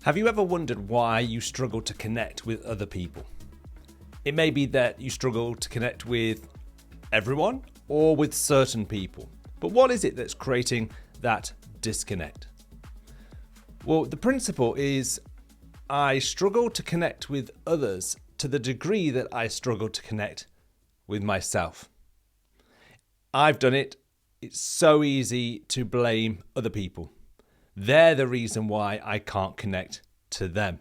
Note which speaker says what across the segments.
Speaker 1: Have you ever wondered why you struggle to connect with other people? It may be that you struggle to connect with everyone or with certain people. But what is it that's creating that disconnect? Well, the principle is I struggle to connect with others to the degree that I struggle to connect with myself. I've done it. It's so easy to blame other people. They're the reason why I can't connect to them.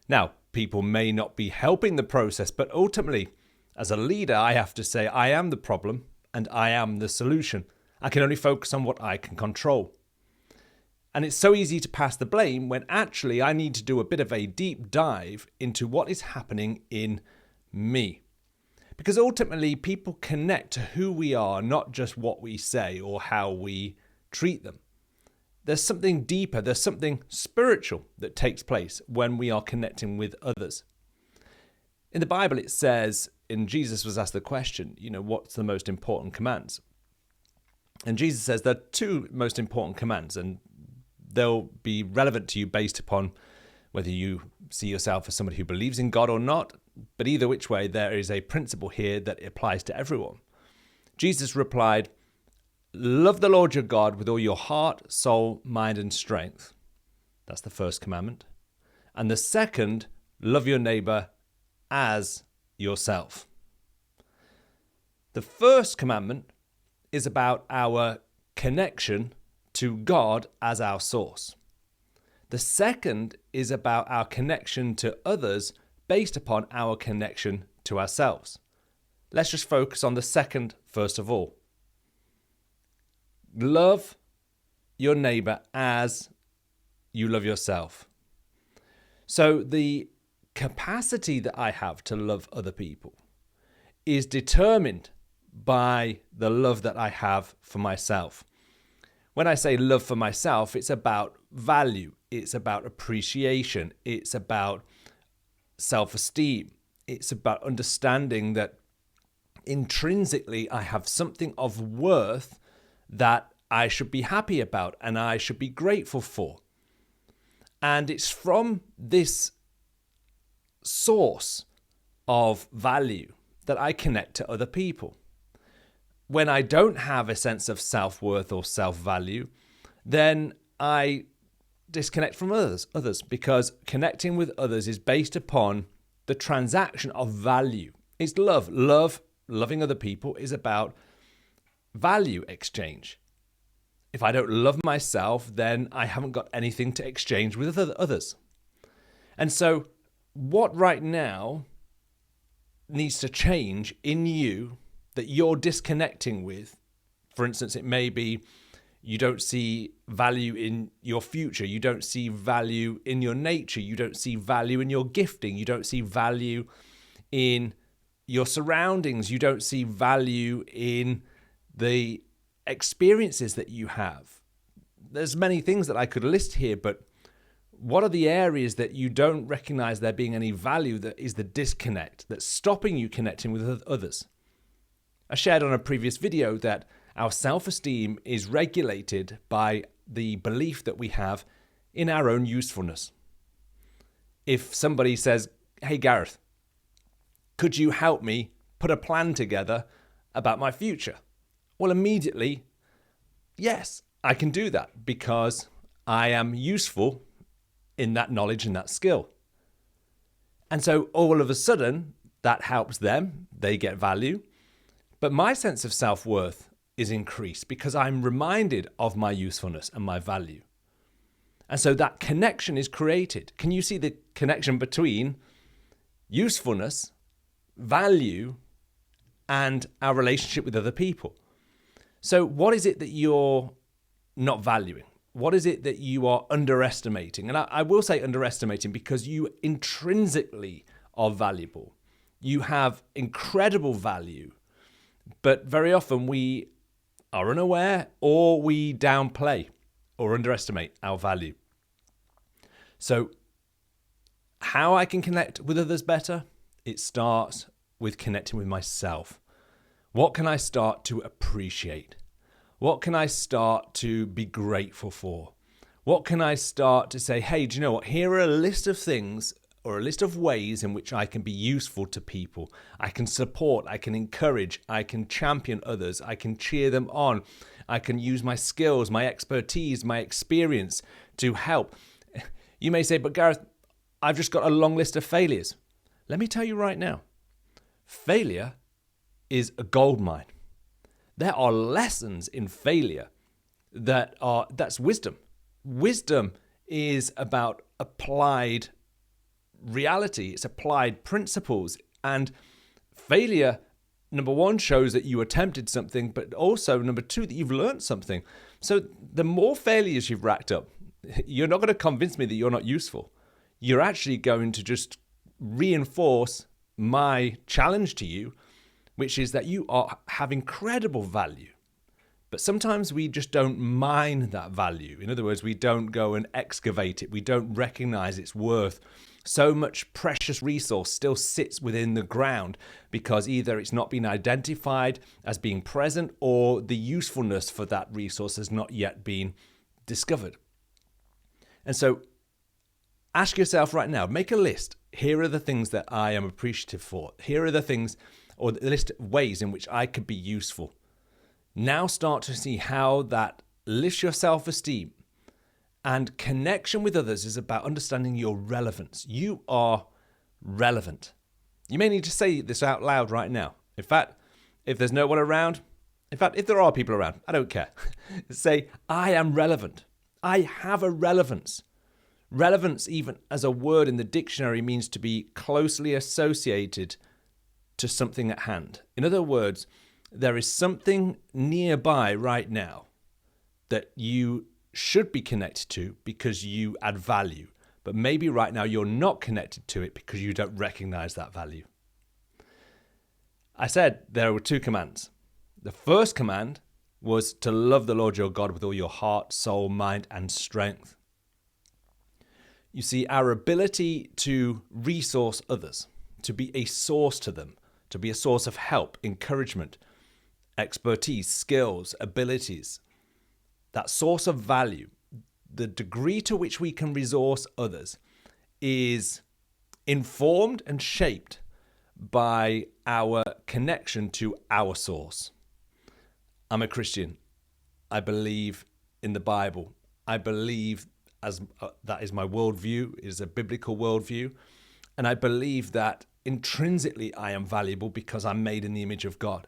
Speaker 1: Now, people may not be helping the process, but ultimately, as a leader, I have to say I am the problem and I am the solution. I can only focus on what I can control. And it's so easy to pass the blame when actually I need to do a bit of a deep dive into what is happening in me. Because ultimately, people connect to who we are, not just what we say or how we treat them. There's something deeper, there's something spiritual that takes place when we are connecting with others. In the Bible, it says, and Jesus was asked the question, what's the most important commands? And Jesus says there are two most important commands, and they'll be relevant to you based upon whether you see yourself as somebody who believes in God or not. But either which way, there is a principle here that applies to everyone. Jesus replied, "Love the Lord your God with all your heart, soul, mind, and strength." That's the first commandment. And the second, love your neighbor as yourself. The first commandment is about our connection to God as our source. The second is about our connection to others based upon our connection to ourselves. Let's just focus on the second first of all. Love your neighbor as you love yourself. So the capacity that I have to love other people is determined by the love that I have for myself. When I say love for myself, it's about value, it's about appreciation, it's about self-esteem, it's about understanding that intrinsically I have something of worth that I should be happy about and I should be grateful for. And it's from this source of value that I connect to other people. When I don't have a sense of self-worth or self-value, then I disconnect from others because connecting with others is based upon the transaction of value. It's love. Loving other people is about value exchange. If I don't love myself, then I haven't got anything to exchange with others. And so what right now needs to change in you that you're disconnecting with? For instance, it may be you don't see value in your future. You don't see value in your nature. You don't see value in your gifting. You don't see value in your surroundings. You don't see value in the experiences that you have. There's many things that I could list here, but what are the areas that you don't recognize there being any value that is the disconnect that's stopping you connecting with others? I shared on a previous video that our self-esteem is regulated by the belief that we have in our own usefulness. If somebody says, "Hey Gareth, could you help me put a plan together about my future?" Well, immediately, yes, I can do that because I am useful in that knowledge and that skill. And so all of a sudden, that helps them. They get value. But my sense of self-worth is increased because I'm reminded of my usefulness and my value. And so that connection is created. Can you see the connection between usefulness, value, and our relationship with other people? So what is it that you're not valuing? What is it that you are underestimating? And I will say underestimating because you intrinsically are valuable. You have incredible value, but very often we are unaware or we downplay or underestimate our value. So how I can connect with others better? It starts with connecting with myself. What can I start to appreciate? What can I start to be grateful for? What can I start to say, hey, do you know what? Here are a list of things or a list of ways in which I can be useful to people. I can support, I can encourage, I can champion others, I can cheer them on. I can use my skills, my expertise, my experience to help. You may say, but Gareth, I've just got a long list of failures. Let me tell you right now, failure is a goldmine. There are lessons in failure that's wisdom. Wisdom is about applied reality. It's applied principles. And failure, number one, shows that you attempted something, but also, number two, that you've learned something. So the more failures you've racked up, you're not going to convince me that you're not useful. You're actually going to just reinforce my challenge to you, which is that you have incredible value. But sometimes we just don't mine that value. In other words, we don't go and excavate it. We don't recognize its worth. So much precious resource still sits within the ground because either it's not been identified as being present or the usefulness for that resource has not yet been discovered. And so ask yourself right now, make a list. Here are the things that I am appreciative for. Here are the things, or the list of ways in which I could be useful. Now start to see how that lifts your self-esteem. And connection with others is about understanding your relevance. You are relevant. You may need to say this out loud right now. In fact, if there's no one around, if there are people around, I don't care. Say, I am relevant. I have a relevance. Relevance, even as a word in the dictionary, means to be closely associated to something at hand. In other words, there is something nearby right now that you should be connected to because you add value. But maybe right now you're not connected to it because you don't recognize that value. I said there were two commands. The first command was to love the Lord your God with all your heart, soul, mind, and strength. You see, our ability to resource others, to be a source to them, to be a source of help, encouragement, expertise, skills, abilities, that source of value, the degree to which we can resource others is informed and shaped by our connection to our source. I'm a Christian. I believe in the Bible. I believe that is my worldview, it is a biblical worldview. And I believe that intrinsically I am valuable because I'm made in the image of God.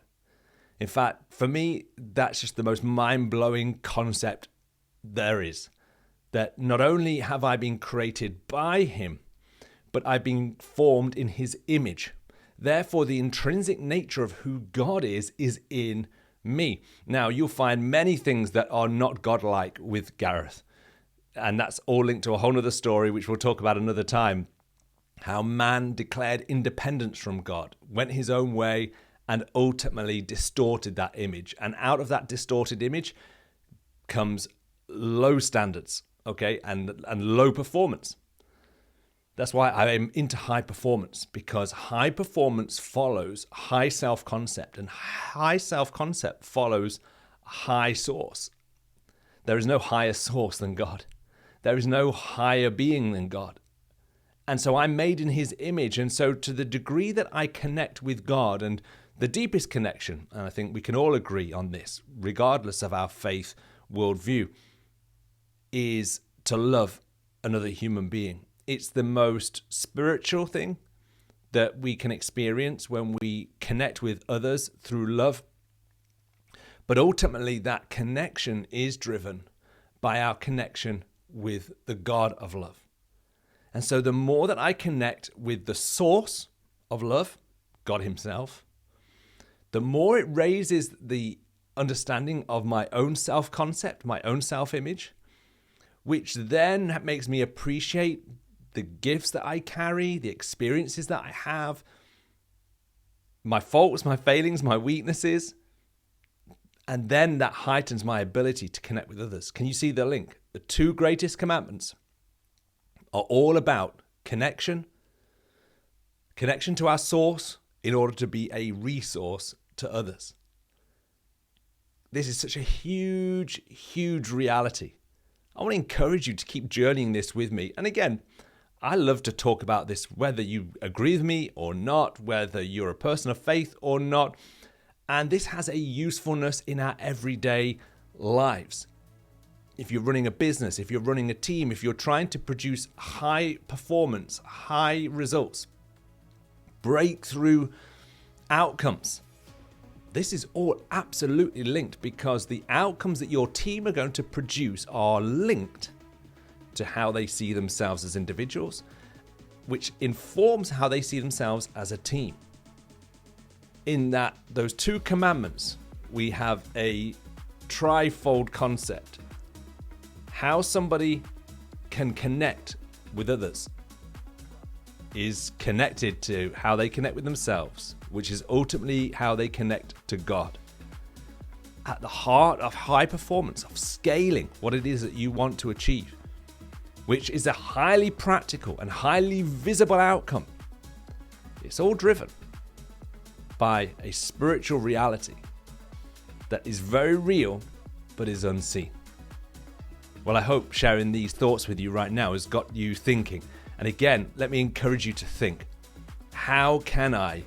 Speaker 1: In fact, for me, that's just the most mind-blowing concept there is. That not only have I been created by him, but I've been formed in his image. Therefore, the intrinsic nature of who God is in me. Now, you'll find many things that are not godlike with Gareth. And that's all linked to a whole other story, which we'll talk about another time. How man declared independence from God, went his own way, and ultimately distorted that image. And out of that distorted image comes low standards, okay, and low performance. That's why I am into high performance, because high performance follows high self-concept, and high self-concept follows high source. There is no higher source than God. There is no higher being than God. And so I'm made in his image. And so to the degree that I connect with God, and the deepest connection, and I think we can all agree on this, regardless of our faith worldview, is to love another human being. It's the most spiritual thing that we can experience when we connect with others through love. But ultimately, that connection is driven by our connection with the God of love. And so the more that I connect with the source of love, God himself, the more it raises the understanding of my own self-concept, my own self-image, which then makes me appreciate the gifts that I carry, the experiences that I have, my faults, my failings, my weaknesses. And then that heightens my ability to connect with others. Can you see the link? The two greatest commandments are all about connection to our source in order to be a resource to others. This is such a huge, huge reality. I want to encourage you to keep journeying this with me. And again, I love to talk about this, whether you agree with me or not, whether you're a person of faith or not. And this has a usefulness in our everyday lives. If you're running a business, if you're running a team, if you're trying to produce high performance, high results, breakthrough outcomes, this is all absolutely linked, because the outcomes that your team are going to produce are linked to how they see themselves as individuals, which informs how they see themselves as a team. In that, those two commandments, we have a trifold concept. How somebody can connect with others is connected to how they connect with themselves, which is ultimately how they connect to God. At the heart of high performance, of scaling what it is that you want to achieve, which is a highly practical and highly visible outcome, it's all driven by a spiritual reality that is very real but is unseen. Well, I hope sharing these thoughts with you right now has got you thinking. And again, let me encourage you to think, how can I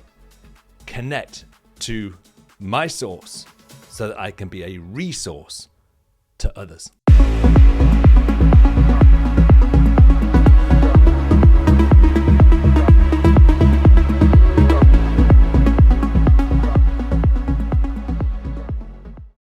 Speaker 1: connect to my source so that I can be a resource to others?